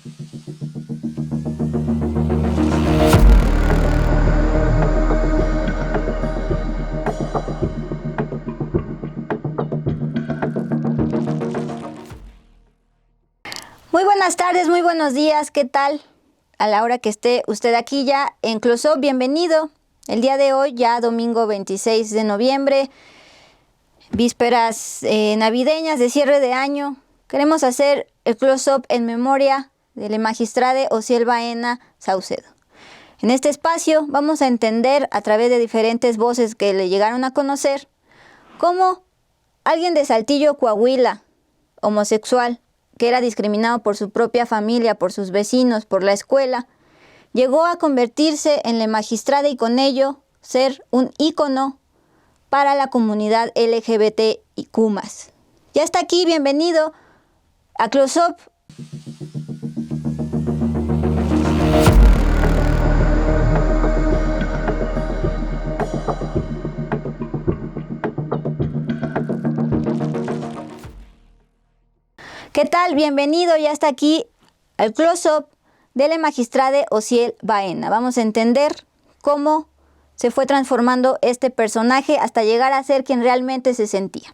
Muy buenas tardes, muy buenos días, ¿qué tal? A la hora que esté usted aquí ya en Close-Up, bienvenido. El día de hoy, ya domingo 26 de noviembre, vísperas navideñas de cierre de año, queremos hacer el Close-Up en memoria de la magistrada Osiel Baena Saucedo. En este espacio vamos a entender a través de diferentes voces que le llegaron a conocer cómo alguien de Saltillo, Coahuila, homosexual, que era discriminado por su propia familia, por sus vecinos, por la escuela, llegó a convertirse en la magistrada y con ello ser un ícono para la comunidad LGBTIQ+. Ya está aquí, bienvenido a Close-Up. ¿Qué tal? Bienvenido, ya está aquí al Close-Up de la magistrada Osiel Baena. Vamos a entender cómo se fue transformando este personaje hasta llegar a ser quien realmente se sentía.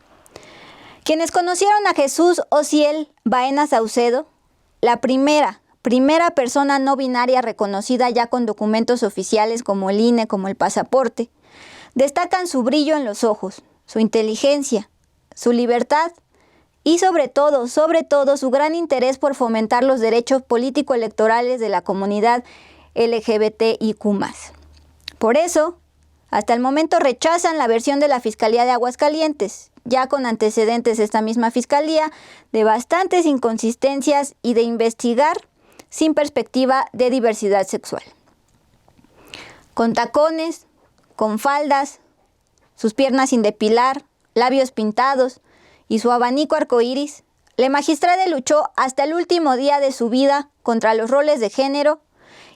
Quienes conocieron a Jesús Osiel Baena Saucedo, la primera persona no binaria reconocida ya con documentos oficiales como el INE, como el pasaporte, destacan su brillo en los ojos, su inteligencia, su libertad y sobre todo, su gran interés por fomentar los derechos político-electorales de la comunidad LGBTIQ+. Por eso, hasta el momento rechazan la versión de la Fiscalía de Aguascalientes, ya con antecedentes esta misma Fiscalía, de bastantes inconsistencias y de investigar sin perspectiva de diversidad sexual. Con tacones, con faldas, sus piernas sin depilar, labios pintados y su abanico arcoíris, la magistrada luchó hasta el último día de su vida contra los roles de género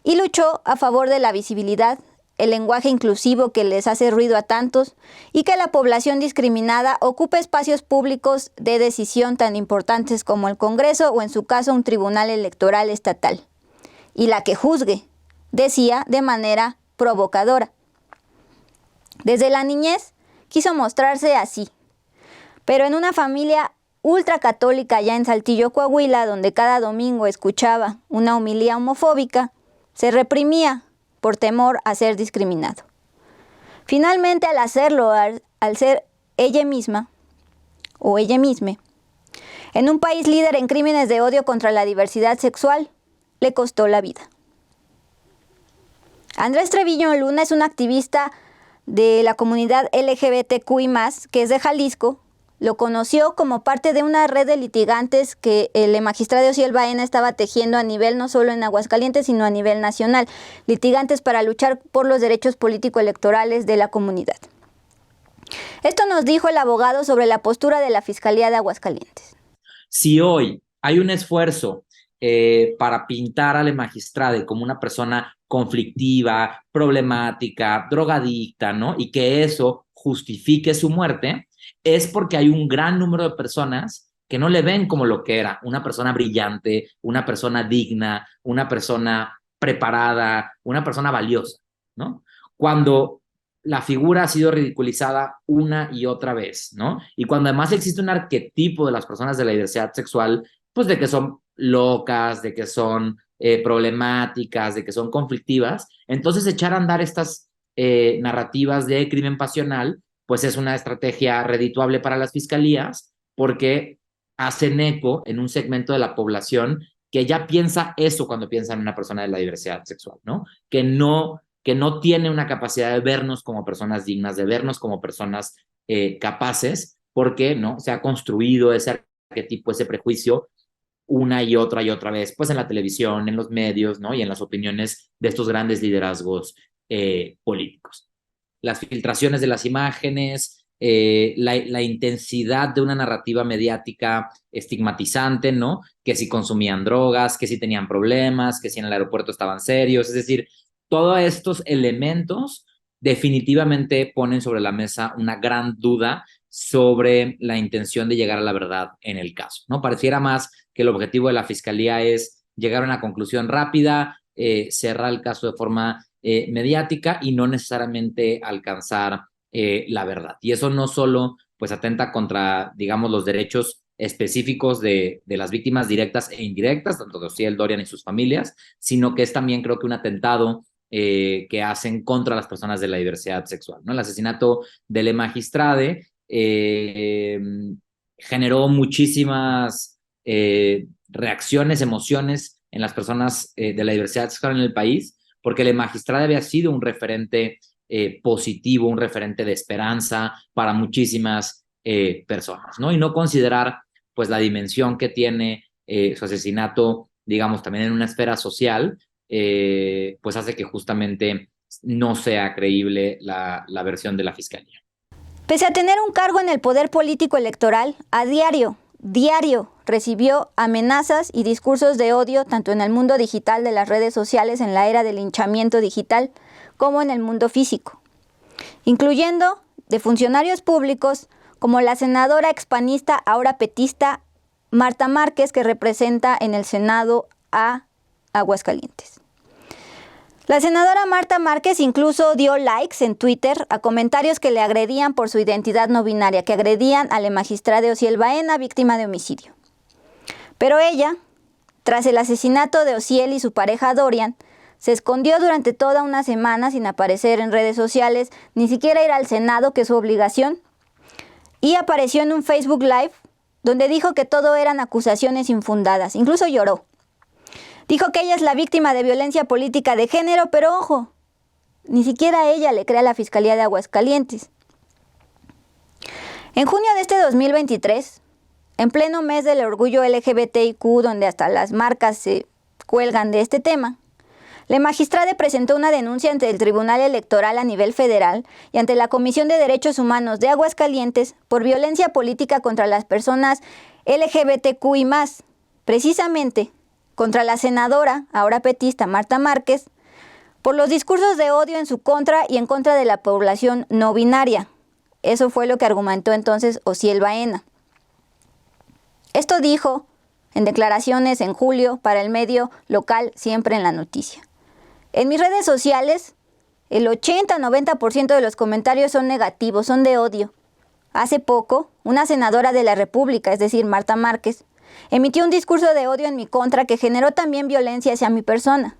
y luchó a favor de la visibilidad, el lenguaje inclusivo que les hace ruido a tantos y que la población discriminada ocupe espacios públicos de decisión tan importantes como el Congreso o en su caso un tribunal electoral estatal. Y la que juzgue, decía de manera provocadora. Desde la niñez quiso mostrarse así, pero en una familia ultracatólica ya en Saltillo, Coahuila, donde cada domingo escuchaba una homilía homofóbica, se reprimía por temor a ser discriminado. Finalmente, al hacerlo, al ser ella misma, o ella misma, en un país líder en crímenes de odio contra la diversidad sexual, le costó la vida. Andrés Treviño Luna es un activista de la comunidad LGBTQI+, que es de Jalisco. Lo conoció como parte de una red de litigantes que el magistrado Osiel Baena estaba tejiendo a nivel no solo en Aguascalientes, sino a nivel nacional. Litigantes para luchar por los derechos político-electorales de la comunidad. Esto nos dijo el abogado sobre la postura de la Fiscalía de Aguascalientes. Si hoy hay un esfuerzo para pintar a la magistrada como una persona conflictiva, problemática, drogadicta, ¿no? Y que eso justifique su muerte, es porque hay un gran número de personas que no le ven como lo que era, una persona brillante, una persona digna, una persona preparada, una persona valiosa, ¿no? Cuando la figura ha sido ridiculizada una y otra vez, ¿no? Y cuando además existe un arquetipo de las personas de la diversidad sexual, pues de que son locas, de que son problemáticas, de que son conflictivas, entonces echar a andar estas narrativas de crimen pasional pues es una estrategia redituable para las fiscalías porque hacen eco en un segmento de la población que ya piensa eso cuando piensa en una persona de la diversidad sexual, ¿no? Que no tiene una capacidad de vernos como personas dignas, de vernos como personas capaces, porque ¿no? Se ha construido ese arquetipo, ese prejuicio una y otra vez, pues en la televisión, en los medios, ¿no? Y en las opiniones de estos grandes liderazgos políticos. Las filtraciones de las imágenes, la intensidad de una narrativa mediática estigmatizante, ¿no? Que si consumían drogas, que si tenían problemas, que si en el aeropuerto estaban serios, es decir, todos estos elementos definitivamente ponen sobre la mesa una gran duda sobre la intención de llegar a la verdad en el caso, ¿no? Pareciera más que el objetivo de la fiscalía es llegar a una conclusión rápida, cerrar el caso de forma mediática y no necesariamente alcanzar la verdad. Y eso no solo pues atenta contra, digamos, los derechos específicos de las víctimas directas e indirectas, tanto de Ociel, Dorian y sus familias, sino que es también creo que un atentado que hacen contra las personas de la diversidad sexual, ¿no? El asesinato de la magistrade generó muchísimas reacciones, emociones en las personas de la diversidad sexual en el país, porque la magistrada había sido un referente positivo, un referente de esperanza para muchísimas personas, ¿no? Y no considerar, pues, la dimensión que tiene su asesinato, digamos, también en una esfera social, pues hace que justamente no sea creíble la versión de la fiscalía. Pese a tener un cargo en el poder político electoral, a diario recibió amenazas y discursos de odio tanto en el mundo digital de las redes sociales en la era del linchamiento digital como en el mundo físico, incluyendo de funcionarios públicos como la senadora expanista, ahora petista, Marta Márquez, que representa en el Senado a Aguascalientes. La senadora Marta Márquez incluso dio likes en Twitter a comentarios que le agredían por su identidad no binaria, que agredían a la magistrada Ociel Baena, víctima de homicidio. Pero ella, tras el asesinato de Ociel y su pareja Dorian, se escondió durante toda una semana sin aparecer en redes sociales, ni siquiera ir al Senado, que es su obligación, y apareció en un Facebook Live donde dijo que todo eran acusaciones infundadas, incluso lloró. Dijo que ella es la víctima de violencia política de género, pero ojo, ni siquiera ella le cree a la Fiscalía de Aguascalientes. En junio de este 2023, en pleno mes del orgullo LGBTIQ, donde hasta las marcas se cuelgan de este tema, la magistrada presentó una denuncia ante el Tribunal Electoral a nivel federal y ante la Comisión de Derechos Humanos de Aguascalientes por violencia política contra las personas LGBTQ y más, precisamente contra la senadora, ahora petista, Marta Márquez, por los discursos de odio en su contra y en contra de la población no binaria. Eso fue lo que argumentó entonces Ociel Baena. Esto dijo en declaraciones en julio para el medio local Siempre en la Noticia. En mis redes sociales, el 80-90% de los comentarios son negativos, son de odio. Hace poco, una senadora de la República, es decir, Marta Márquez, emitió un discurso de odio en mi contra que generó también violencia hacia mi persona.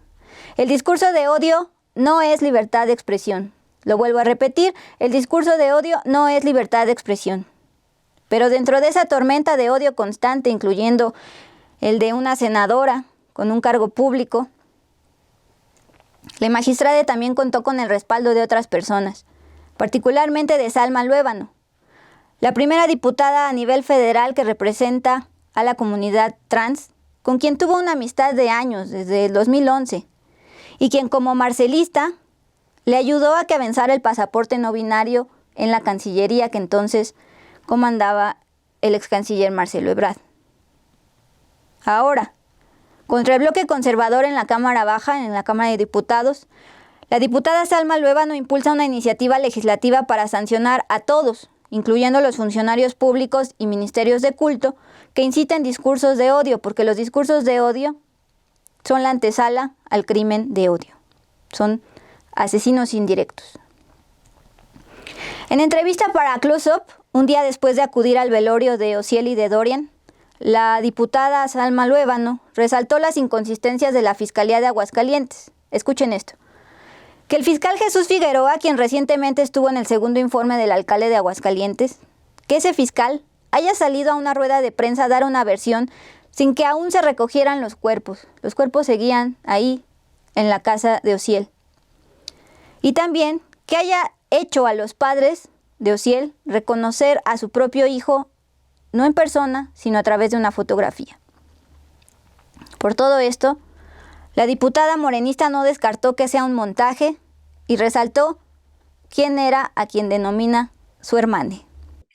El discurso de odio no es libertad de expresión. Lo vuelvo a repetir, el discurso de odio no es libertad de expresión. Pero dentro de esa tormenta de odio constante, incluyendo el de una senadora con un cargo público, la magistrada también contó con el respaldo de otras personas, particularmente de Salma Luébano, la primera diputada a nivel federal que representa a la comunidad trans, con quien tuvo una amistad de años, desde el 2011, y quien como marcelista le ayudó a que avanzara el pasaporte no binario en la Cancillería que entonces comandaba el ex canciller Marcelo Ebrard. Ahora, contra el bloque conservador en la Cámara Baja, en la Cámara de Diputados, la diputada Salma Luébano impulsa una iniciativa legislativa para sancionar a todos, incluyendo los funcionarios públicos y ministerios de culto, que inciten discursos de odio, porque los discursos de odio son la antesala al crimen de odio. Son asesinos indirectos. En entrevista para Close Up, un día después de acudir al velorio de Ociel y de Dorian, la diputada Salma Luébano resaltó las inconsistencias de la Fiscalía de Aguascalientes. Escuchen esto. Que el fiscal Jesús Figueroa, quien recientemente estuvo en el segundo informe del alcalde de Aguascalientes, que ese fiscal haya salido a una rueda de prensa a dar una versión sin que aún se recogieran los cuerpos. Los cuerpos seguían ahí, en la casa de Ociel. Y también que haya hecho a los padres de Ociel reconocer a su propio hijo, no en persona, sino a través de una fotografía. Por todo esto, la diputada morenista no descartó que sea un montaje y resaltó quién era a quien denomina su hermane.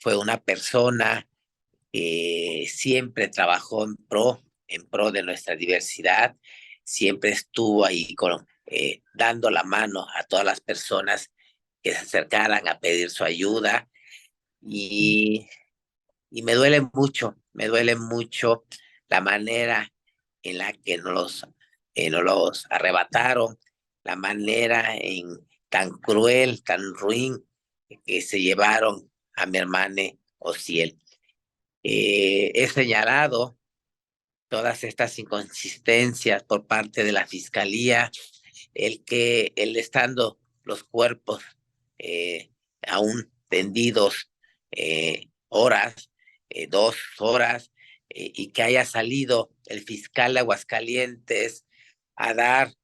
Fue una persona que siempre trabajó en pro de nuestra diversidad, siempre estuvo ahí dando la mano a todas las personas que se acercaran a pedir su ayuda y me duele mucho la manera en la que nos los arrebataron, la manera tan cruel, tan ruin que se llevaron a mi hermana Osiel. He señalado todas estas inconsistencias por parte de la Fiscalía, el estando los cuerpos aún tendidos horas, 2 horas, y que haya salido el fiscal de Aguascalientes a dar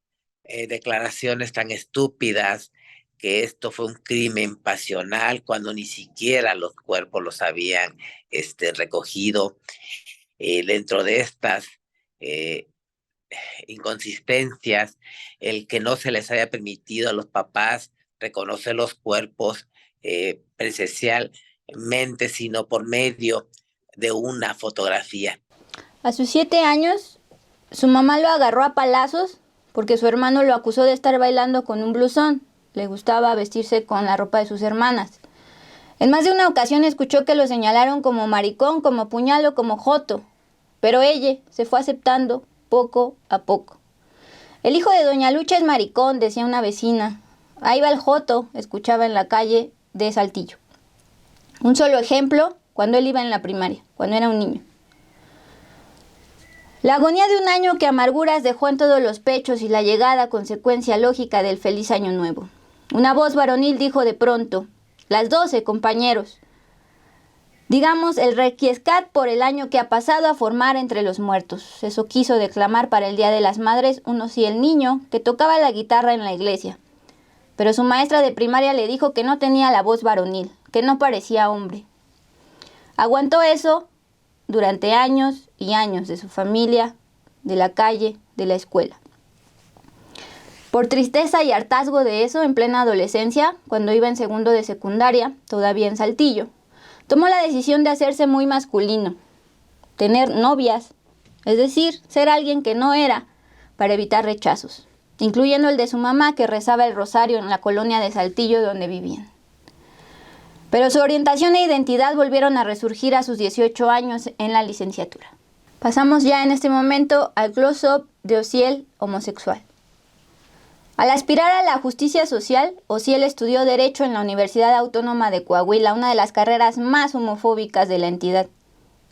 declaraciones tan estúpidas, que esto fue un crimen pasional cuando ni siquiera los cuerpos los habían recogido. Dentro de estas inconsistencias, el que no se les haya permitido a los papás reconocer los cuerpos presencialmente, sino por medio de una fotografía. A sus 7 años, su mamá lo agarró a palazos porque su hermano lo acusó de estar bailando con un blusón. Le gustaba vestirse con la ropa de sus hermanas. En más de una ocasión escuchó que lo señalaron como maricón, como puñal o como joto, pero ella se fue aceptando poco a poco. El hijo de doña Lucha es maricón, decía una vecina. Ahí va el joto, escuchaba en la calle de Saltillo. Un solo ejemplo, cuando él iba en la primaria, cuando era un niño. La agonía de un año que amarguras dejó en todos los pechos y la llegada consecuencia lógica del feliz año nuevo. Una voz varonil dijo de pronto: las 12, compañeros. Digamos el requiescat por el año que ha pasado a formar entre los muertos. Eso quiso declamar para el Día de las Madres el niño que tocaba la guitarra en la iglesia. Pero su maestra de primaria le dijo que no tenía la voz varonil, que no parecía hombre. Aguantó eso durante años y años de su familia, de la calle, de la escuela. Por tristeza y hartazgo de eso, en plena adolescencia, cuando iba en segundo de secundaria, todavía en Saltillo, tomó la decisión de hacerse muy masculino, tener novias, es decir, ser alguien que no era, para evitar rechazos, incluyendo el de su mamá, que rezaba el rosario en la colonia de Saltillo donde vivían. Pero su orientación e identidad volvieron a resurgir a sus 18 años en la licenciatura. Pasamos ya en este momento al close-up de Osiel homosexual. Al aspirar a la justicia social, Osiel estudió Derecho en la Universidad Autónoma de Coahuila, una de las carreras más homofóbicas de la entidad.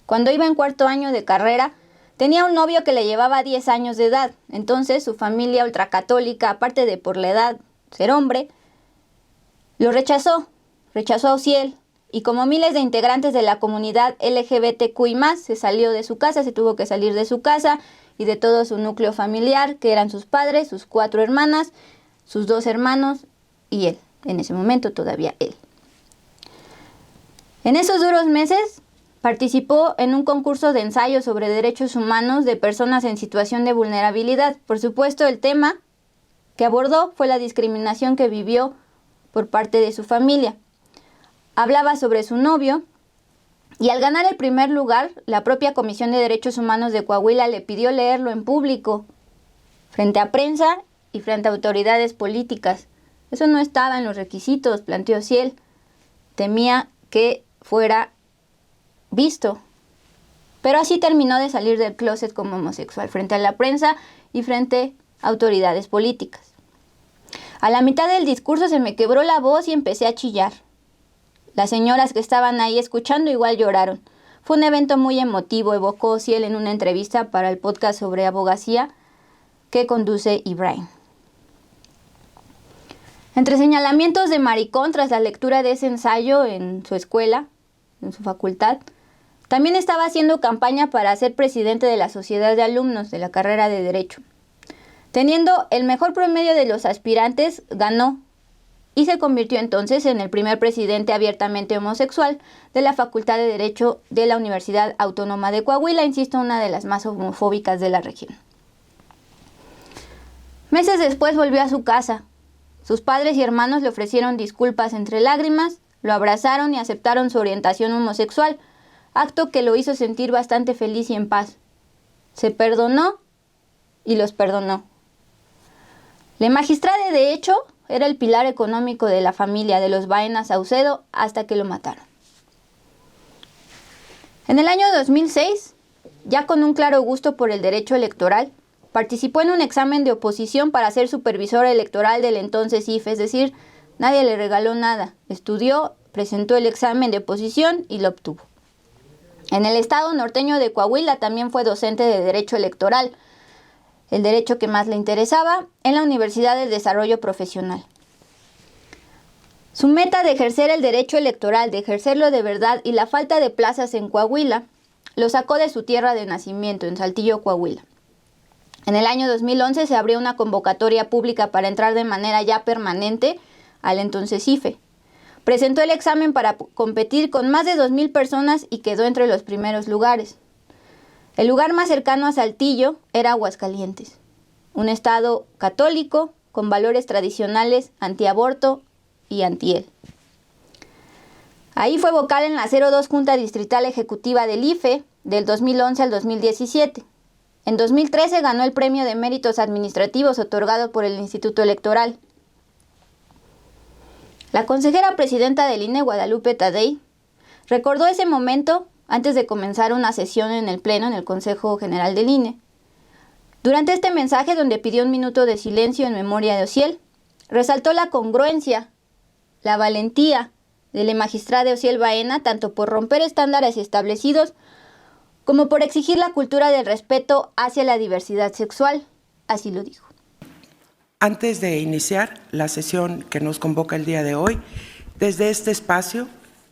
Cuando iba en 4º año de carrera, tenía un novio que le llevaba 10 años de edad. Entonces su familia ultracatólica, aparte de por la edad, ser hombre, lo rechazó a Osiel, y como miles de integrantes de la comunidad LGBTQI+, se tuvo que salir de su casa y de todo su núcleo familiar, que eran sus padres, sus 4 hermanas, sus 2 hermanos y él, en ese momento todavía él. En esos duros meses participó en un concurso de ensayo sobre derechos humanos de personas en situación de vulnerabilidad. Por supuesto, el tema que abordó fue la discriminación que vivió por parte de su familia. Hablaba sobre su novio, y al ganar el primer lugar, la propia Comisión de Derechos Humanos de Coahuila le pidió leerlo en público, frente a prensa y frente a autoridades políticas. Eso no estaba en los requisitos, planteó Osiel. Temía que fuera visto. Pero así terminó de salir del closet como homosexual, frente a la prensa y frente a autoridades políticas. A la mitad del discurso se me quebró la voz y empecé a chillar. Las señoras que estaban ahí escuchando igual lloraron. Fue un evento muy emotivo, evocó Osiel en una entrevista para el podcast sobre abogacía que conduce Ibrahim. Entre señalamientos de maricón tras la lectura de ese ensayo en su escuela, en su facultad, también estaba haciendo campaña para ser presidente de la Sociedad de Alumnos de la carrera de Derecho. Teniendo el mejor promedio de los aspirantes, ganó y se convirtió entonces en el primer presidente abiertamente homosexual de la Facultad de Derecho de la Universidad Autónoma de Coahuila, insisto, una de las más homofóbicas de la región. Meses después volvió a su casa. Sus padres y hermanos le ofrecieron disculpas entre lágrimas, lo abrazaron y aceptaron su orientación homosexual, acto que lo hizo sentir bastante feliz y en paz. Se perdonó y los perdonó. La magistrada, de hecho, era el pilar económico de la familia de los Baena Saucedo hasta que lo mataron. En el año 2006, ya con un claro gusto por el derecho electoral, participó en un examen de oposición para ser supervisor electoral del entonces IFE, es decir, nadie le regaló nada. Estudió, presentó el examen de oposición y lo obtuvo. En el estado norteño de Coahuila también fue docente de Derecho Electoral, el derecho que más le interesaba, en la Universidad del Desarrollo Profesional. Su meta de ejercer el derecho electoral, de ejercerlo de verdad, y la falta de plazas en Coahuila, lo sacó de su tierra de nacimiento, en Saltillo, Coahuila. En el año 2011 se abrió una convocatoria pública para entrar de manera ya permanente al entonces IFE. Presentó el examen para competir con más de 2,000 personas y quedó entre los primeros lugares. El lugar más cercano a Saltillo era Aguascalientes, un estado católico con valores tradicionales antiaborto y anti-él. Ahí fue vocal en la 02 Junta Distrital Ejecutiva del IFE del 2011 al 2017. En 2013 ganó el Premio de Méritos Administrativos otorgado por el Instituto Electoral. La consejera presidenta del INE, Guadalupe Tadei, recordó ese momento antes de comenzar una sesión en el Pleno en el Consejo General del INE. Durante este mensaje, donde pidió un minuto de silencio en memoria de Osiel, resaltó la congruencia, la valentía de la magistrada Osiel Baena, tanto por romper estándares establecidos como por exigir la cultura del respeto hacia la diversidad sexual. Así lo dijo. Antes de iniciar la sesión que nos convoca el día de hoy, desde este espacio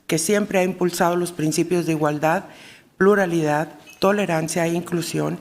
que siempre ha impulsado los principios de igualdad, pluralidad, tolerancia e inclusión,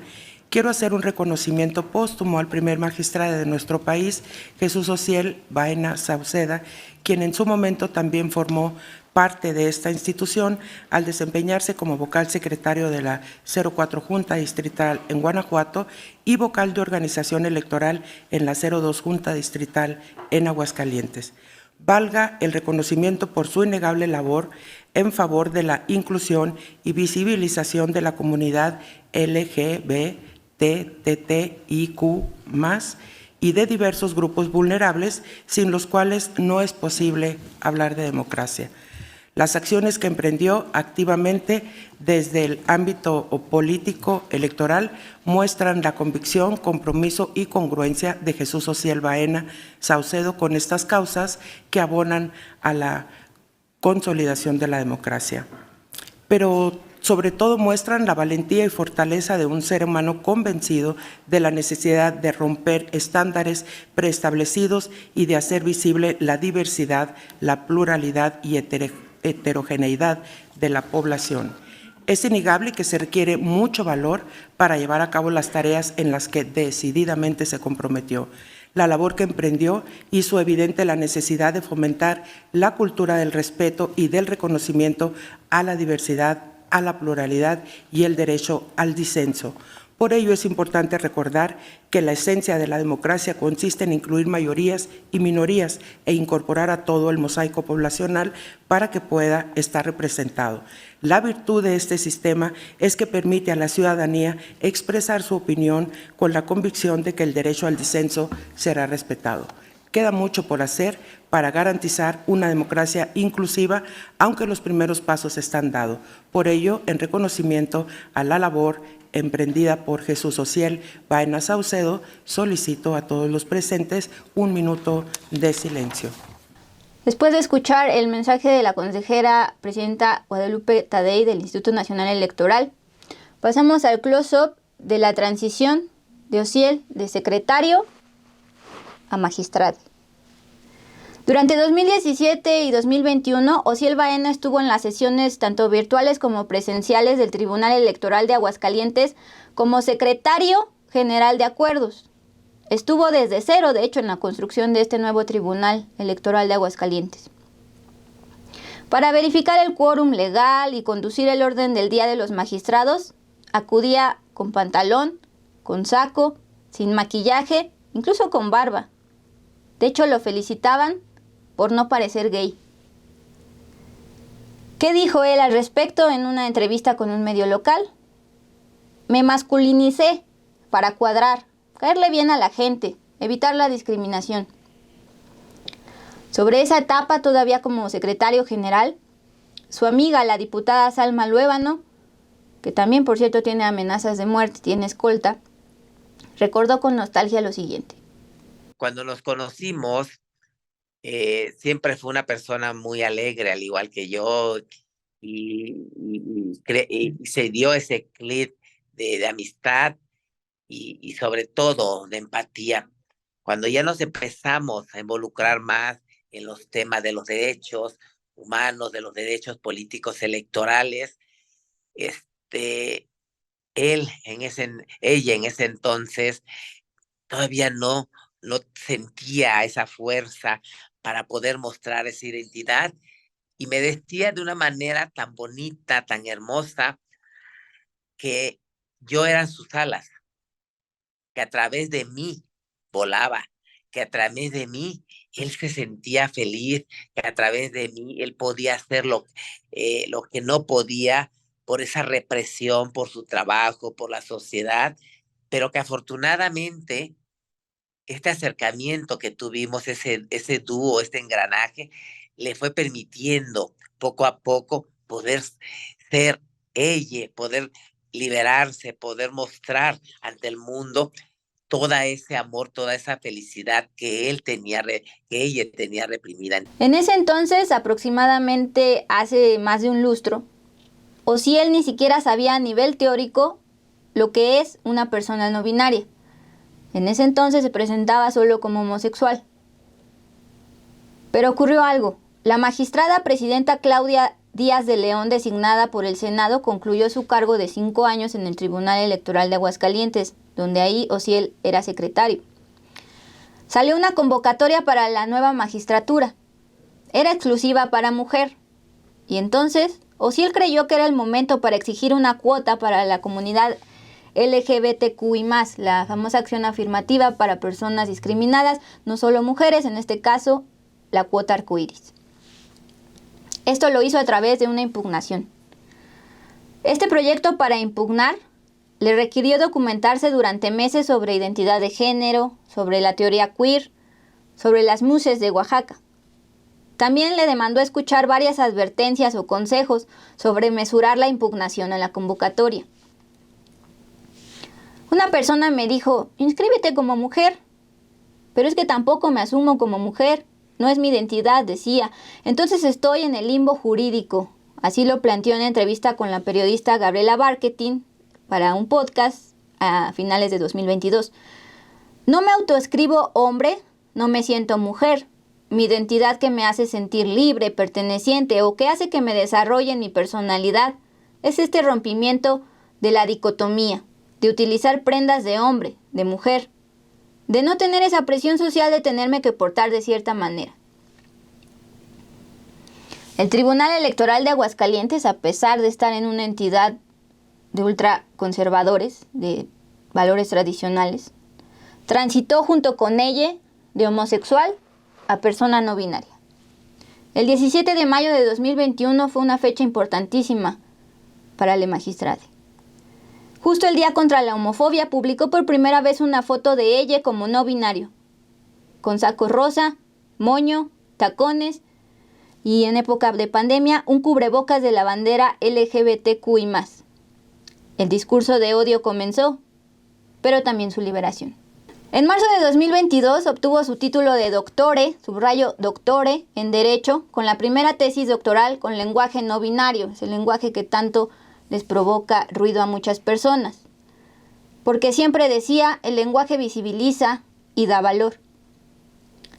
quiero hacer un reconocimiento póstumo al primer magistrado de nuestro país, Jesús Osiel Baena Sauceda, quien en su momento también formó parte de esta institución al desempeñarse como vocal secretario de la 04 Junta Distrital en Guanajuato y vocal de organización electoral en la 02 Junta Distrital en Aguascalientes. Valga el reconocimiento por su innegable labor en favor de la inclusión y visibilización de la comunidad LGBTTIQ+, y de diversos grupos vulnerables sin los cuales no es posible hablar de democracia. Las acciones que emprendió activamente desde el ámbito político electoral muestran la convicción, compromiso y congruencia de Jesús Osiel Baena Saucedo con estas causas que abonan a la consolidación de la democracia. Pero sobre todo muestran la valentía y fortaleza de un ser humano convencido de la necesidad de romper estándares preestablecidos y de hacer visible la diversidad, la pluralidad y heterogeneidad de la población. Es innegable que se requiere mucho valor para llevar a cabo las tareas en las que decididamente se comprometió. La labor que emprendió hizo evidente la necesidad de fomentar la cultura del respeto y del reconocimiento a la diversidad, a la pluralidad y el derecho al disenso. Por ello es importante recordar que la esencia de la democracia consiste en incluir mayorías y minorías e incorporar a todo el mosaico poblacional para que pueda estar representado. La virtud de este sistema es que permite a la ciudadanía expresar su opinión con la convicción de que el derecho al disenso será respetado. Queda mucho por hacer para garantizar una democracia inclusiva, aunque los primeros pasos están dados. Por ello, en reconocimiento a la labor emprendida por Jesús Osiel Baena Saucedo, solicito a todos los presentes un minuto de silencio. Después de escuchar el mensaje de la consejera presidenta Guadalupe Tadei del Instituto Nacional Electoral, pasamos al close-up de la transición de Osiel de secretario a magistrado. Durante 2017 y 2021, Osiel Baena estuvo en las sesiones tanto virtuales como presenciales del Tribunal Electoral de Aguascalientes como secretario general de acuerdos. Estuvo desde cero, de hecho, en la construcción de este nuevo Tribunal Electoral de Aguascalientes. Para verificar el quórum legal y conducir el orden del día de los magistrados, acudía con pantalón, con saco, sin maquillaje, incluso con barba. De hecho, lo felicitaban por no parecer gay. ¿Qué dijo él al respecto en una entrevista con un medio local? Me masculinicé para cuadrar, caerle bien a la gente, evitar la discriminación. Sobre esa etapa, todavía como secretario general, su amiga, la diputada Salma Luébano, que también por cierto tiene amenazas de muerte, tiene escolta, recordó con nostalgia lo siguiente. Cuando nos conocimos, siempre fue una persona muy alegre, al igual que yo, y se dio ese clic de amistad y sobre todo de empatía. Cuando ya nos empezamos a involucrar más en los temas de los derechos humanos, de los derechos políticos electorales, ella en ese entonces todavía no sentía esa fuerza para poder mostrar esa identidad y me vestía de una manera tan bonita, tan hermosa, que yo era sus alas, que a través de mí volaba, que a través de mí él se sentía feliz, que a través de mí él podía hacer lo que no podía por esa represión, por su trabajo, por la sociedad, pero que afortunadamente este acercamiento que tuvimos, ese dúo, este engranaje, le fue permitiendo poco a poco poder ser ella, poder liberarse, poder mostrar ante el mundo todo ese amor, toda esa felicidad que ella tenía reprimida. En ese entonces, aproximadamente hace más de un lustro, Osiel ni siquiera sabía a nivel teórico lo que es una persona no binaria. En ese entonces se presentaba solo como homosexual. Pero ocurrió algo. La magistrada presidenta Claudia Díaz de León, designada por el Senado, concluyó su cargo de 5 años en el Tribunal Electoral de Aguascalientes, donde ahí Osiel era secretario. Salió una convocatoria para la nueva magistratura. Era exclusiva para mujer. Y entonces, Osiel creyó que era el momento para exigir una cuota para la comunidad LGBTQI+, la famosa acción afirmativa para personas discriminadas, no solo mujeres, en este caso, la cuota arcoíris. Esto lo hizo a través de una impugnación. Este proyecto para impugnar le requirió documentarse durante meses sobre identidad de género, sobre la teoría queer, sobre las muses de Oaxaca. También le demandó escuchar varias advertencias o consejos sobre mesurar la impugnación en la convocatoria. Una persona me dijo, inscríbete como mujer. Pero es que tampoco me asumo como mujer. No es mi identidad, decía. Entonces estoy en el limbo jurídico. Así lo planteó en una entrevista con la periodista Gabriela Barquetín para un podcast a finales de 2022. No me autoescribo hombre, no me siento mujer. Mi identidad que me hace sentir libre, perteneciente o que hace que me desarrolle en mi personalidad es este rompimiento de la dicotomía, de utilizar prendas de hombre, de mujer, de no tener esa presión social de tenerme que portar de cierta manera. El Tribunal Electoral de Aguascalientes, a pesar de estar en una entidad de ultraconservadores, de valores tradicionales, transitó junto con ella de homosexual a persona no binaria. El 17 de mayo de 2021 fue una fecha importantísima para la magistrada. Justo el día contra la homofobia publicó por primera vez una foto de ella como no binario, con saco rosa, moño, tacones y en época de pandemia un cubrebocas de la bandera LGBTQI+. El discurso de odio comenzó, pero también su liberación. En marzo de 2022 obtuvo su título de doctore, subrayo doctore, en Derecho, con la primera tesis doctoral con lenguaje no binario, es el lenguaje que tanto les provoca ruido a muchas personas. Porque siempre decía, el lenguaje visibiliza y da valor.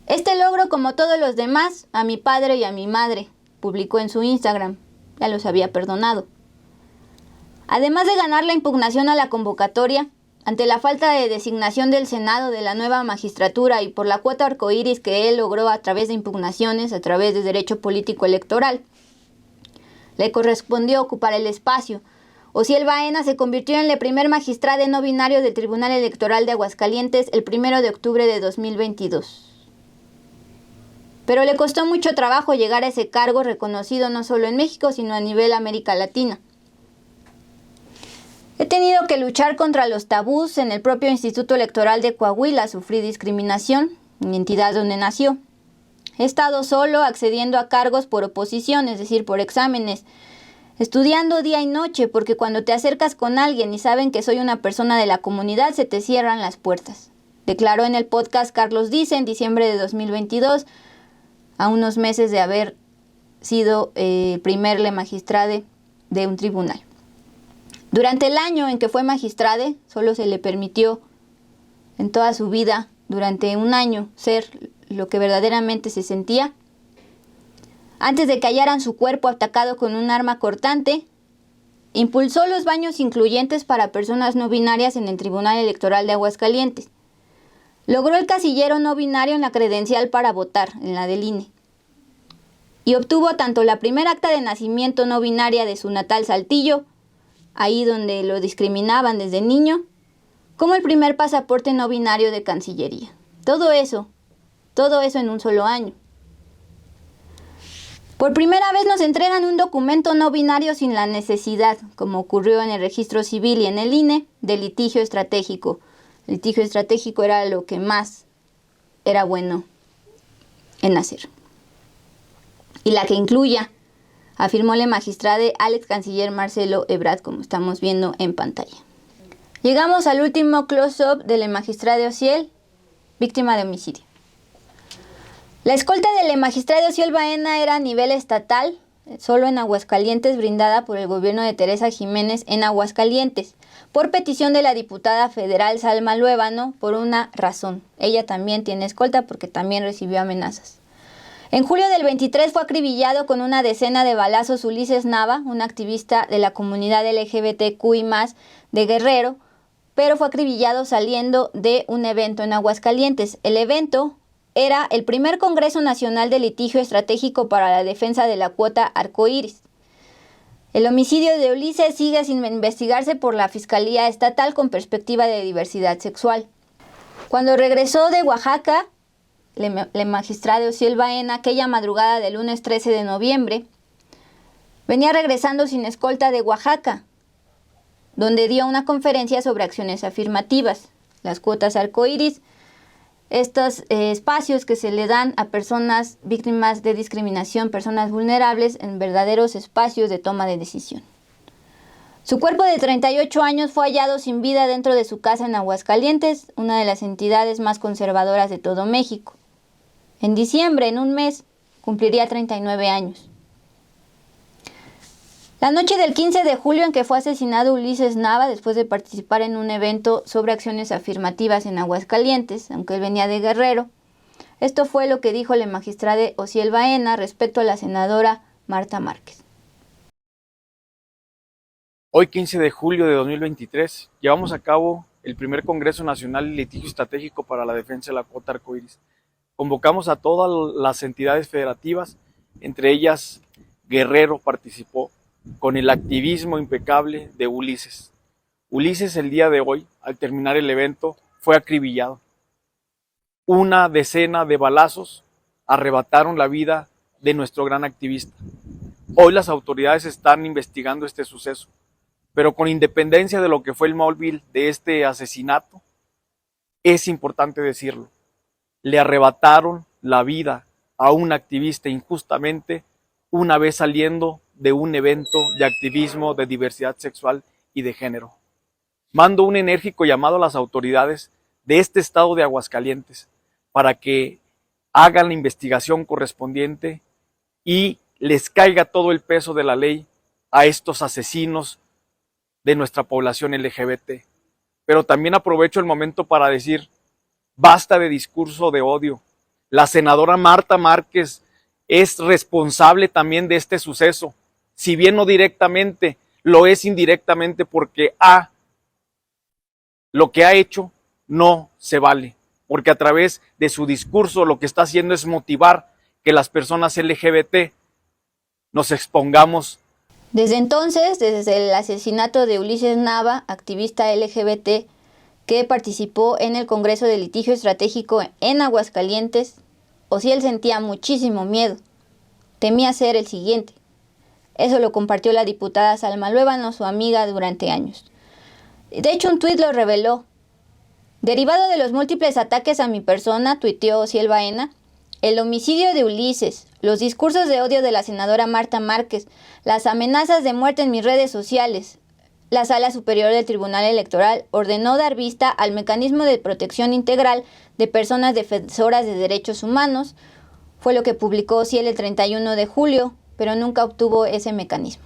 Este logro, como todos los demás, a mi padre y a mi madre, publicó en su Instagram, ya los había perdonado. Además de ganar la impugnación a la convocatoria, ante la falta de designación del Senado de la nueva magistratura y por la cuota arcoíris que él logró a través de impugnaciones, a través de derecho político electoral, le correspondió ocupar el espacio. Osiel Baena se convirtió en la primer magistrada no binario del Tribunal Electoral de Aguascalientes el 1 de octubre de 2022. Pero le costó mucho trabajo llegar a ese cargo reconocido no solo en México, sino a nivel América Latina. He tenido que luchar contra los tabús en el propio Instituto Electoral de Coahuila, sufrí discriminación, mi entidad donde nació. He estado solo accediendo a cargos por oposición, es decir, por exámenes. estudiando día y noche, porque cuando te acercas con alguien y saben que soy una persona de la comunidad, se te cierran las puertas. Declaró en el podcast Carlos Dice en diciembre de 2022, a unos meses de haber sido el primer magistrade de un tribunal. Durante el año en que fue magistrade, solo se le permitió en toda su vida, durante un año, ser lo que verdaderamente se sentía. Antes de que hallaran su cuerpo atacado con un arma cortante, impulsó los baños incluyentes para personas no binarias en el Tribunal Electoral de Aguascalientes. Logró el casillero no binario en la credencial para votar, en la del INE. Y obtuvo tanto la primera acta de nacimiento no binaria de su natal Saltillo, ahí donde lo discriminaban desde niño, como el primer pasaporte no binario de Cancillería. Todo eso en un solo año. Por primera vez nos entregan un documento no binario sin la necesidad, como ocurrió en el registro civil y en el INE, de litigio estratégico. El litigio estratégico era lo que más era bueno en hacer. Y la que incluya, afirmó la magistrade Alex Canciller Marcelo Ebrard, como estamos viendo en pantalla. Llegamos al último close-up de la magistrade Ociel, víctima de homicidio. La escolta de la magistrada Ociel Baena era a nivel estatal, solo en Aguascalientes, brindada por el gobierno de Teresa Jiménez en Aguascalientes, por petición de la diputada federal Salma Luébano, por una razón. Ella también tiene escolta porque también recibió amenazas. En julio del 23 fue acribillado con una decena de balazos Ulises Nava, un activista de la comunidad LGBTQI+, de Guerrero, pero fue acribillado saliendo de un evento en Aguascalientes. El evento era el primer Congreso Nacional de Litigio Estratégico para la Defensa de la Cuota Arcoíris. El homicidio de Ulises sigue sin investigarse por la Fiscalía Estatal con perspectiva de diversidad sexual. Cuando regresó de Oaxaca, la magistrada Ociel Baena, aquella madrugada del lunes 13 de noviembre, venía regresando sin escolta de Oaxaca, donde dio una conferencia sobre acciones afirmativas, las cuotas arcoíris, estos espacios que se le dan a personas víctimas de discriminación, personas vulnerables, en verdaderos espacios de toma de decisión. Su cuerpo de 38 años fue hallado sin vida dentro de su casa en Aguascalientes, una de las entidades más conservadoras de todo México. En diciembre, en un mes, cumpliría 39 años. La noche del 15 de julio en que fue asesinado Ulises Nava, después de participar en un evento sobre acciones afirmativas en Aguascalientes, aunque él venía de Guerrero, esto fue lo que dijo la magistrada Ociel Baena respecto a la senadora Marta Márquez. Hoy, 15 de julio de 2023, llevamos a cabo el primer Congreso Nacional de Litigio Estratégico para la Defensa de la Cuota Arcoíris. Convocamos a todas las entidades federativas, entre ellas Guerrero participó, con el activismo impecable de Ulises. Ulises el día de hoy, al terminar el evento, fue acribillado. Una decena de balazos arrebataron la vida de nuestro gran activista. Hoy las autoridades están investigando este suceso, pero con independencia de lo que fue el móvil de este asesinato, es importante decirlo, le arrebataron la vida a un activista injustamente una vez saliendo de un evento de activismo de diversidad sexual y de género. Mando un enérgico llamado a las autoridades de este estado de Aguascalientes para que hagan la investigación correspondiente y les caiga todo el peso de la ley a estos asesinos de nuestra población LGBT. Pero también aprovecho el momento para decir, basta de discurso de odio. La senadora Marta Márquez es responsable también de este suceso, si bien no directamente, lo es indirectamente porque lo que ha hecho no se vale, porque a través de su discurso lo que está haciendo es motivar que las personas LGBT nos expongamos. Desde entonces, desde el asesinato de Ulises Nava, activista LGBT que participó en el Congreso de Litigio Estratégico en Aguascalientes, Ociel sentía muchísimo miedo, temía ser el siguiente. Eso lo compartió la diputada Salma Luébano, su amiga durante años. De hecho, un tuit lo reveló. Derivado de los múltiples ataques a mi persona, tuiteó Ociel Baena, el homicidio de Ulises, los discursos de odio de la senadora Marta Márquez, las amenazas de muerte en mis redes sociales. La Sala Superior del Tribunal Electoral ordenó dar vista al mecanismo de protección integral de personas defensoras de derechos humanos. Fue lo que publicó Ciel el 31 de julio, pero nunca obtuvo ese mecanismo.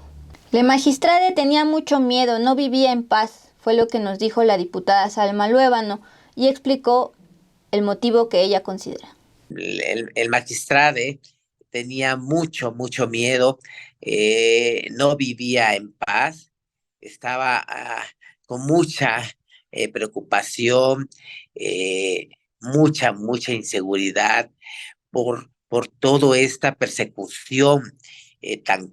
La magistrada tenía mucho miedo, no vivía en paz, fue lo que nos dijo la diputada Salma Luébano, y explicó el motivo que ella considera. El magistrado tenía mucho miedo, no vivía en paz, estaba con mucha preocupación, mucha inseguridad por toda esta persecución tan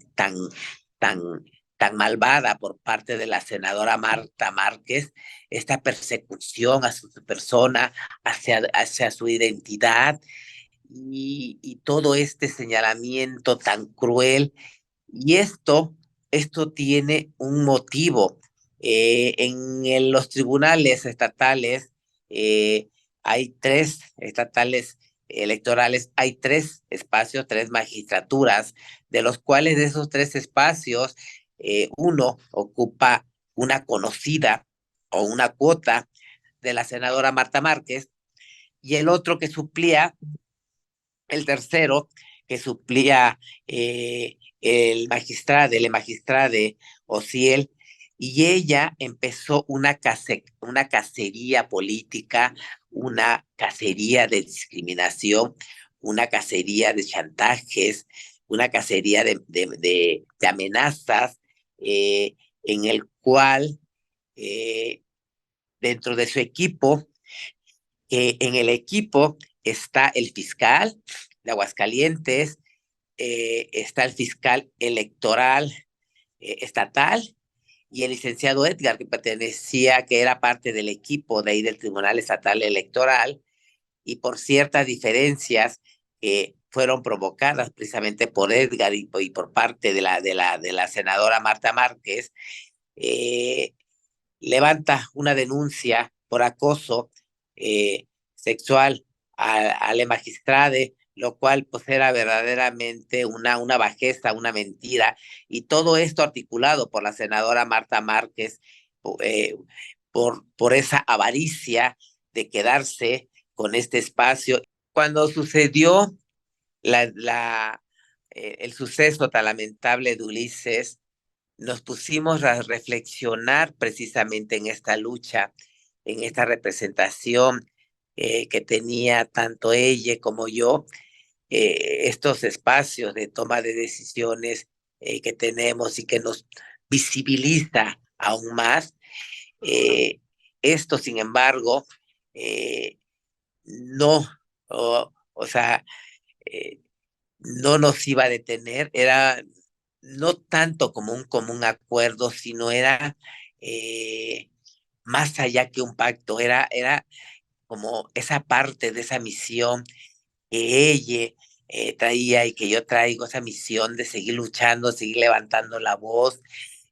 malvada por parte de la senadora Marta Márquez, esta persecución a su persona, hacia su identidad, y todo este señalamiento tan cruel. Y esto tiene un motivo. En los tribunales estatales, hay 3 estatales electorales, hay 3 espacios, 3 magistraturas, de los cuales de esos 3 espacios, uno ocupa una conocida o una cuota de la senadora Marta Márquez, y el otro que suplía, el tercero que suplía el magistrado Ociel, y ella empezó una cacería política, una cacería de discriminación, una cacería de chantajes, una cacería de amenazas, en el cual dentro de su equipo, en el equipo está el fiscal de Aguascalientes, está el fiscal electoral estatal, y el licenciado Edgar, que era parte del equipo de ahí del Tribunal Estatal Electoral, y por ciertas diferencias que fueron provocadas precisamente por Edgar y por parte de la senadora Marta Márquez, levanta una denuncia por acoso sexual a la magistrada, lo cual pues era verdaderamente una bajeza, una mentira, y todo esto articulado por la senadora Marta Márquez, por esa avaricia de quedarse con este espacio. Cuando sucedió el suceso tan lamentable de Ulises, nos pusimos a reflexionar precisamente en esta lucha, en esta representación que tenía tanto ella como yo, estos espacios de toma de decisiones que tenemos y que nos visibiliza aún más. Esto, sin embargo, no, o sea, no nos iba a detener, era no tanto como un acuerdo, sino era más allá que un pacto, era como esa parte de esa misión que ella traía y que yo traigo, esa misión de seguir luchando, seguir levantando la voz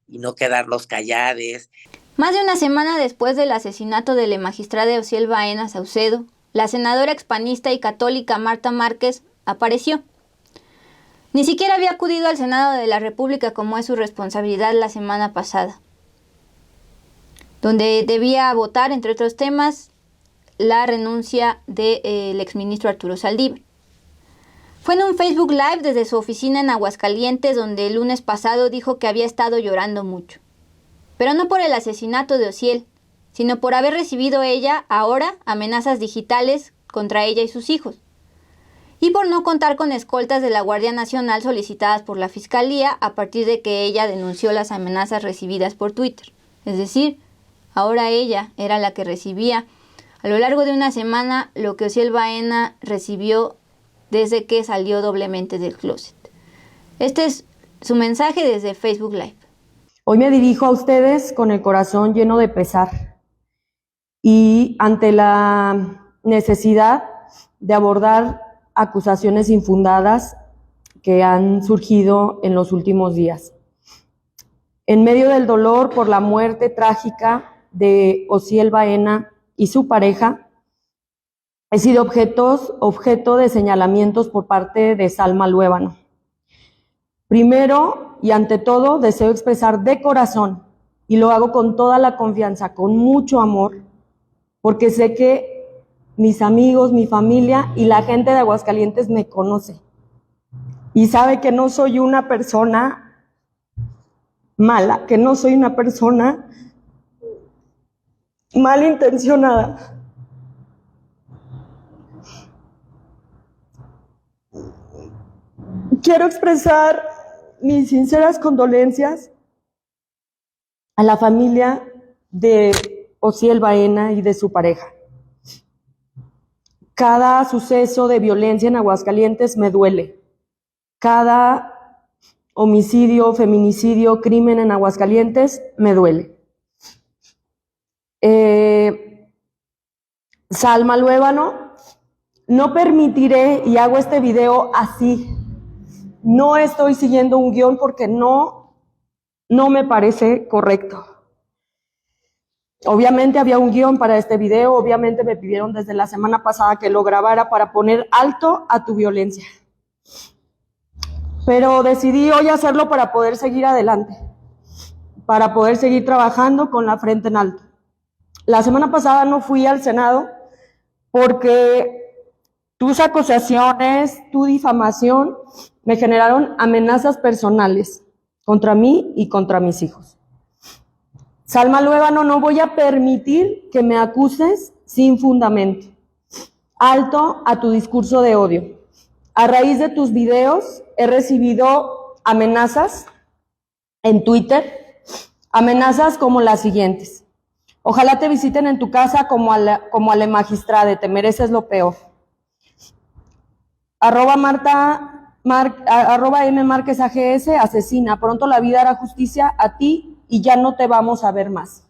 y no quedarnos callados. Más de una semana después del asesinato de la magistrada Ociel Baena Saucedo, la senadora expanista y católica Marta Márquez apareció. Ni siquiera había acudido al Senado de la República, como es su responsabilidad, la semana pasada, donde debía votar, entre otros temas, la renuncia del exministro Arturo Saldívar. Fue en un Facebook Live desde su oficina en Aguascalientes, donde el lunes pasado dijo que había estado llorando mucho. Pero no por el asesinato de Ociel, sino por haber recibido ella, ahora, amenazas digitales contra ella y sus hijos. Y por no contar con escoltas de la Guardia Nacional solicitadas por la Fiscalía a partir de que ella denunció las amenazas recibidas por Twitter. Es decir, ahora ella era la que recibía a lo largo de una semana lo que Ociel Baena recibió desde que salió doblemente del closet. Este es su mensaje desde Facebook Live. Hoy me dirijo a ustedes con el corazón lleno de pesar y ante la necesidad de abordar acusaciones infundadas que han surgido en los últimos días. En medio del dolor por la muerte trágica de Ociel Baena y su pareja, he sido objeto de señalamientos por parte de Salma Luébano. Primero y ante todo, deseo expresar de corazón, y lo hago con toda la confianza, con mucho amor, porque sé que mis amigos, mi familia y la gente de Aguascalientes me conoce y sabe que no soy una persona mala, que no soy una persona malintencionada. Quiero expresar mis sinceras condolencias a la familia de Osiel Baena y de su pareja. Cada suceso de violencia en Aguascalientes me duele. Cada homicidio, feminicidio, crimen en Aguascalientes me duele. Salma Luébano, no permitiré, y hago este video así, no estoy siguiendo un guión porque no me parece correcto. Obviamente había un guión para este video, obviamente me pidieron desde la semana pasada que lo grabara para poner alto a tu violencia. Pero decidí hoy hacerlo para poder seguir adelante, para poder seguir trabajando con la frente en alto. La semana pasada no fui al Senado porque tus acusaciones, tu difamación me generaron amenazas personales contra mí y contra mis hijos. Salma Luébano, no voy a permitir que me acuses sin fundamento. Alto a tu discurso de odio. A raíz de tus videos he recibido amenazas en Twitter, amenazas como las siguientes. Ojalá te visiten en tu casa como a la magistrada, te mereces lo peor. @M Márquez AGS, asesina, pronto la vida hará justicia a ti y ya no te vamos a ver más.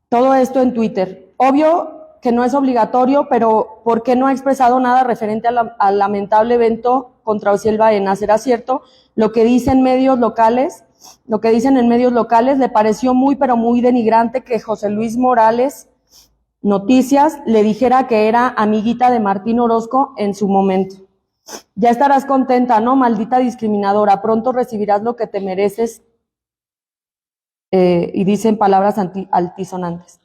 Todo esto en Twitter. Obvio que no es obligatorio, pero ¿por qué no ha expresado nada referente al lamentable evento contra Osiel Baena? ¿Será cierto lo que dicen medios locales? Lo que dicen en medios locales, le pareció muy pero muy denigrante que José Luis Morales Noticias le dijera que era amiguita de Martín Orozco en su momento. Ya estarás contenta, ¿no? Maldita discriminadora, pronto recibirás lo que te mereces. Y dicen palabras altisonantes.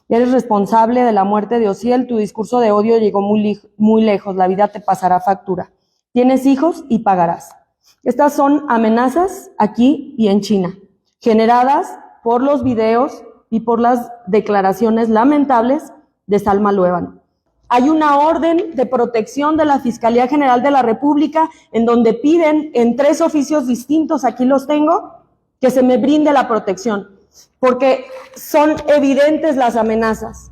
Eres responsable de la muerte de Osiel, tu discurso de odio llegó muy lejos, la vida te pasará factura. Tienes hijos y pagarás. Estas son amenazas aquí y en China, generadas por los videos y por las declaraciones lamentables de Salma Luébano. Hay una orden de protección de la Fiscalía General de la República en donde piden en 3 oficios distintos, aquí los tengo, que se me brinde la protección, porque son evidentes las amenazas.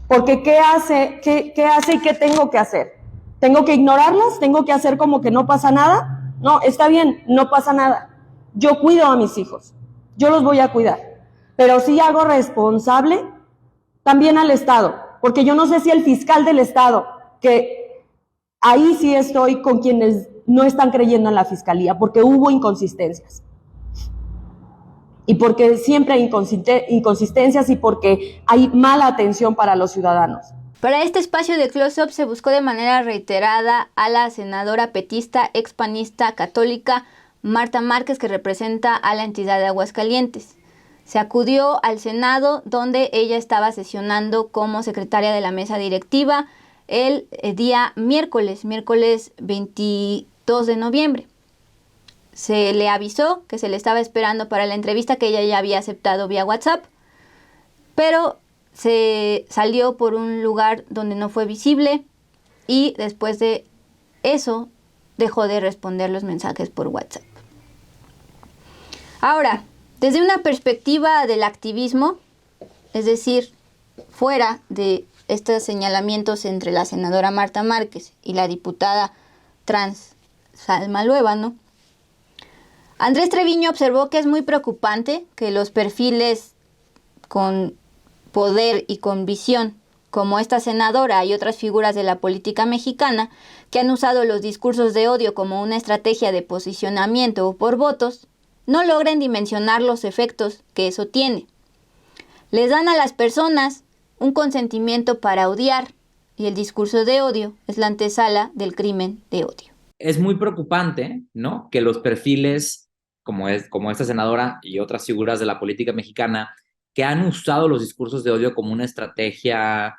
Porque ¿qué hace y qué tengo que hacer? ¿Tengo que ignorarlas? ¿Tengo que hacer como que no pasa nada? No, está bien, no pasa nada. Yo cuido a mis hijos, yo los voy a cuidar, pero sí hago responsable también al Estado, porque yo no sé si el fiscal del Estado, que ahí sí estoy con quienes no están creyendo en la Fiscalía, porque hubo inconsistencias. Y porque siempre hay inconsistencias y porque hay mala atención para los ciudadanos. Para este espacio de Close-Up se buscó de manera reiterada a la senadora petista, expanista católica Marta Márquez, que representa a la entidad de Aguascalientes. Se acudió al Senado, donde ella estaba sesionando como secretaria de la mesa directiva el día miércoles 22 de noviembre. Se le avisó que se le estaba esperando para la entrevista, que ella ya había aceptado vía WhatsApp, pero se salió por un lugar donde no fue visible y después de eso dejó de responder los mensajes por WhatsApp. Ahora, desde una perspectiva del activismo, es decir, fuera de estos señalamientos entre la senadora Marta Márquez y la diputada trans Salma Luébano, Andrés Treviño observó que es muy preocupante que los perfiles con poder y con visión, como esta senadora y otras figuras de la política mexicana, que han usado los discursos de odio como una estrategia de posicionamiento o por votos, no logren dimensionar los efectos que eso tiene. Les dan a las personas un consentimiento para odiar y el discurso de odio es la antesala del crimen de odio. Es muy preocupante, ¿no?, que los perfiles como esta senadora y otras figuras de la política mexicana que han usado los discursos de odio como una estrategia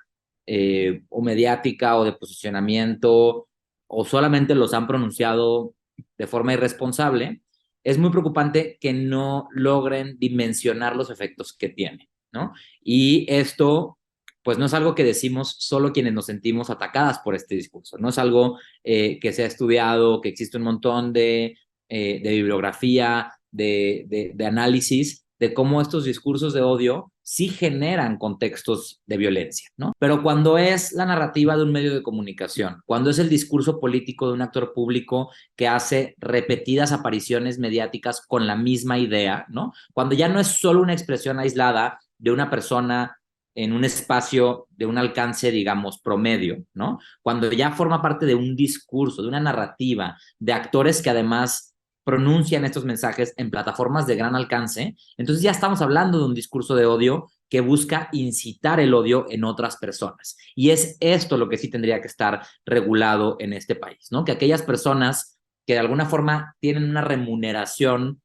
o mediática o de posicionamiento, o solamente los han pronunciado de forma irresponsable, es muy preocupante que no logren dimensionar los efectos que tiene, ¿no? Y esto, pues no es algo que decimos solo quienes nos sentimos atacadas por este discurso, no es algo que se ha estudiado, que existe un montón de bibliografía, de análisis de cómo estos discursos de odio sí generan contextos de violencia, ¿no? Pero cuando es la narrativa de un medio de comunicación, cuando es el discurso político de un actor público que hace repetidas apariciones mediáticas con la misma idea, ¿no? Cuando ya no es solo una expresión aislada de una persona en un espacio de un alcance, digamos, promedio, ¿no? Cuando ya forma parte de un discurso, de una narrativa, de actores que además pronuncian estos mensajes en plataformas de gran alcance, entonces ya estamos hablando de un discurso de odio que busca incitar el odio en otras personas. Y es esto lo que sí tendría que estar regulado en este país, ¿no? Que aquellas personas que de alguna forma tienen una remuneración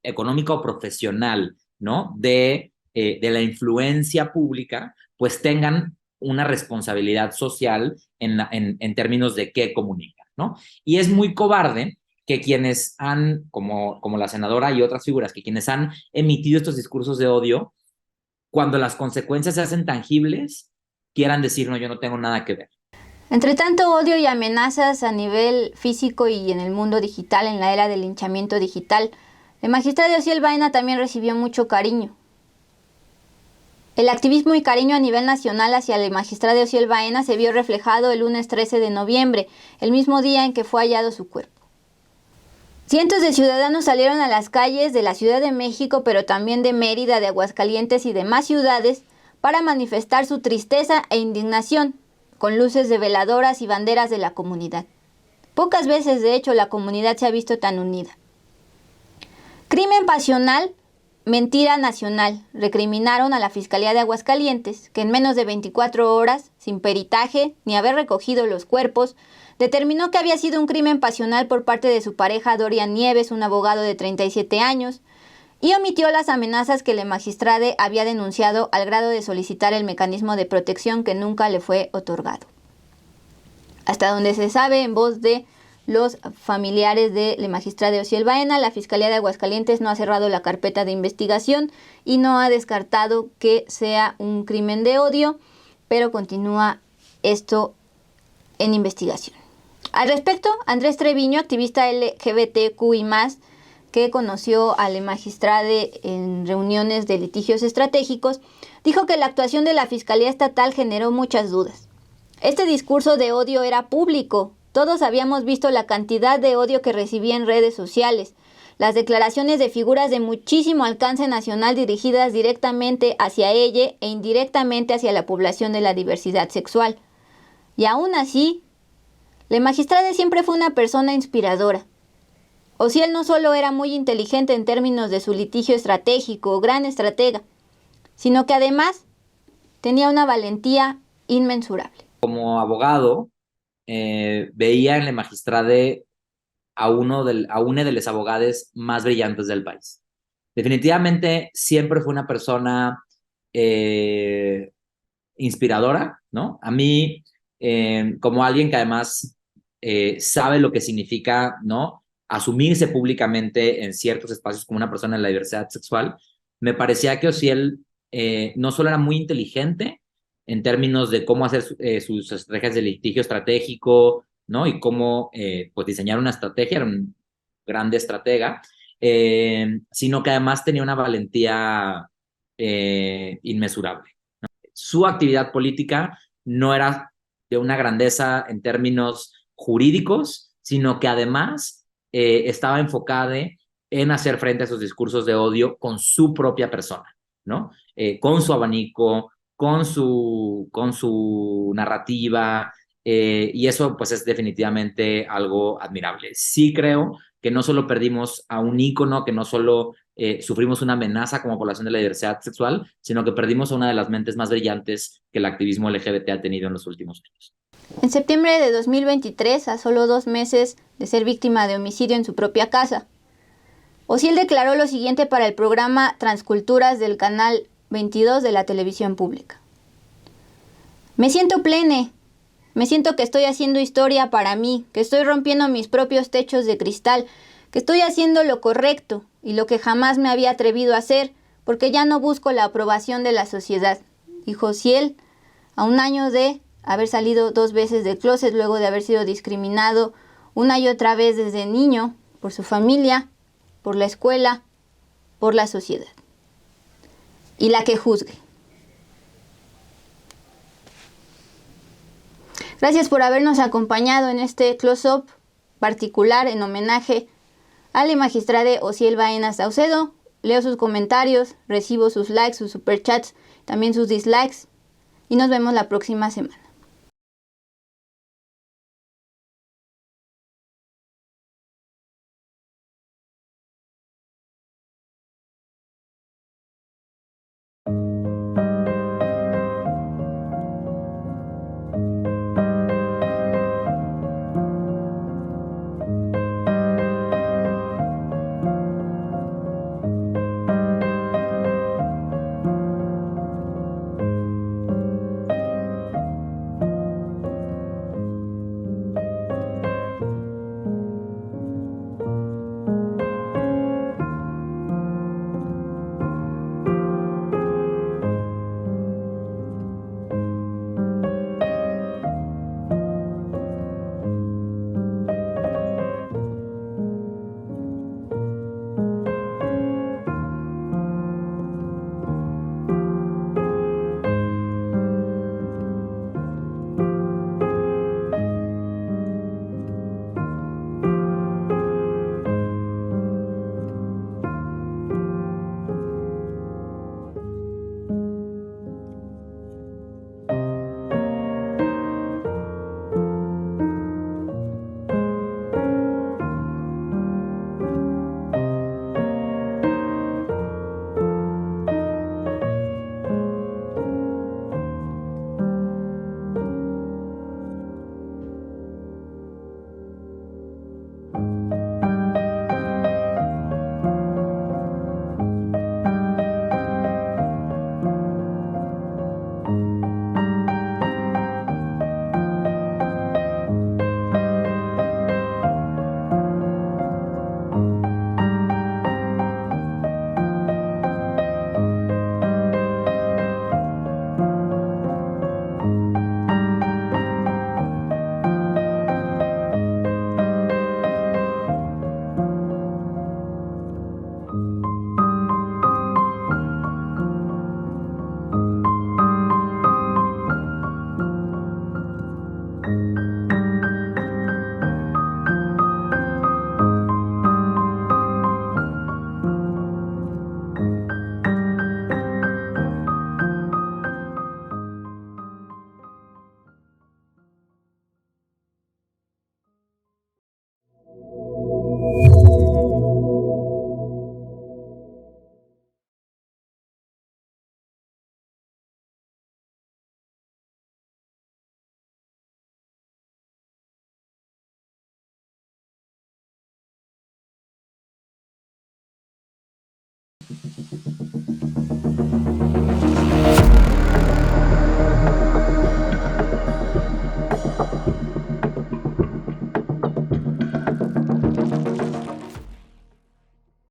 económica o profesional, ¿no?, de la influencia pública, pues tengan una responsabilidad social en términos de qué comunican, ¿no? Y es muy cobarde que quienes han, como la senadora y otras figuras, que quienes han emitido estos discursos de odio, cuando las consecuencias se hacen tangibles, quieran decir, no, yo no tengo nada que ver. Entre tanto odio y amenazas a nivel físico y en el mundo digital, en la era del linchamiento digital, el magistrado Osiel Baena también recibió mucho cariño. El activismo y cariño a nivel nacional hacia el magistrado Osiel Baena se vio reflejado el lunes 13 de noviembre, el mismo día en que fue hallado su cuerpo. Cientos de ciudadanos salieron a las calles de la Ciudad de México, pero también de Mérida, de Aguascalientes y demás ciudades, para manifestar su tristeza e indignación, con luces de veladoras y banderas de la comunidad. Pocas veces, de hecho, la comunidad se ha visto tan unida. Crimen pasional, mentira nacional, recriminaron a la Fiscalía de Aguascalientes, que en menos de 24 horas, sin peritaje ni haber recogido los cuerpos, determinó que había sido un crimen pasional por parte de su pareja Dorian Nieves, un abogado de 37 años, y omitió las amenazas que el magistrado había denunciado al grado de solicitar el mecanismo de protección que nunca le fue otorgado. Hasta donde se sabe, en voz de los familiares del magistrado Osiel Baena, la Fiscalía de Aguascalientes no ha cerrado la carpeta de investigación y no ha descartado que sea un crimen de odio, pero continúa esto en investigación. Al respecto, Andrés Treviño, activista LGBTQI+, que conoció al magistrado en reuniones de litigios estratégicos, dijo que la actuación de la Fiscalía Estatal generó muchas dudas. Este discurso de odio era público. Todos habíamos visto la cantidad de odio que recibía en redes sociales, las declaraciones de figuras de muchísimo alcance nacional dirigidas directamente hacia ella e indirectamente hacia la población de la diversidad sexual. Y aún así, la magistrada siempre fue una persona inspiradora. Osiel no solo era muy inteligente en términos de su litigio estratégico, gran estratega, sino que además tenía una valentía inmensurable. Como abogado, veía en la magistrada a uno de los abogados más brillantes del país. Definitivamente siempre fue una persona inspiradora, ¿no? A mí, como alguien que además sabe lo que significa, ¿no?, asumirse públicamente en ciertos espacios como una persona de la diversidad sexual, me parecía que Osiel no solo era muy inteligente en términos de cómo hacer sus estrategias de litigio estratégico, ¿no?, y cómo pues diseñar una estrategia, era un grande estratega, sino que además tenía una valentía inmesurable, ¿no? Su actividad política no era de una grandeza en términos jurídicos, sino que además estaba enfocada en hacer frente a esos discursos de odio con su propia persona, ¿no? Con su abanico, con su narrativa, y eso pues es definitivamente algo admirable. Sí creo que no solo perdimos a un ícono, que no solo sufrimos una amenaza como población de la diversidad sexual, sino que perdimos a una de las mentes más brillantes que el activismo LGBT ha tenido en los últimos años. En septiembre de 2023, a solo 2 meses de ser víctima de homicidio en su propia casa, Osiel declaró lo siguiente para el programa Transculturas del Canal 22 de la televisión pública. Me siento plene, me siento que estoy haciendo historia para mí, que estoy rompiendo mis propios techos de cristal, que estoy haciendo lo correcto y lo que jamás me había atrevido a hacer, porque ya no busco la aprobación de la sociedad, dijo Osiel a un año de haber salido 2 veces del closet luego de haber sido discriminado una y otra vez desde niño por su familia, por la escuela, por la sociedad. Y la que juzgue. Gracias por habernos acompañado en este close-up particular en homenaje a la magistrada Osiel Baena Saucedo. Leo sus comentarios, recibo sus likes, sus superchats, también sus dislikes y nos vemos la próxima semana.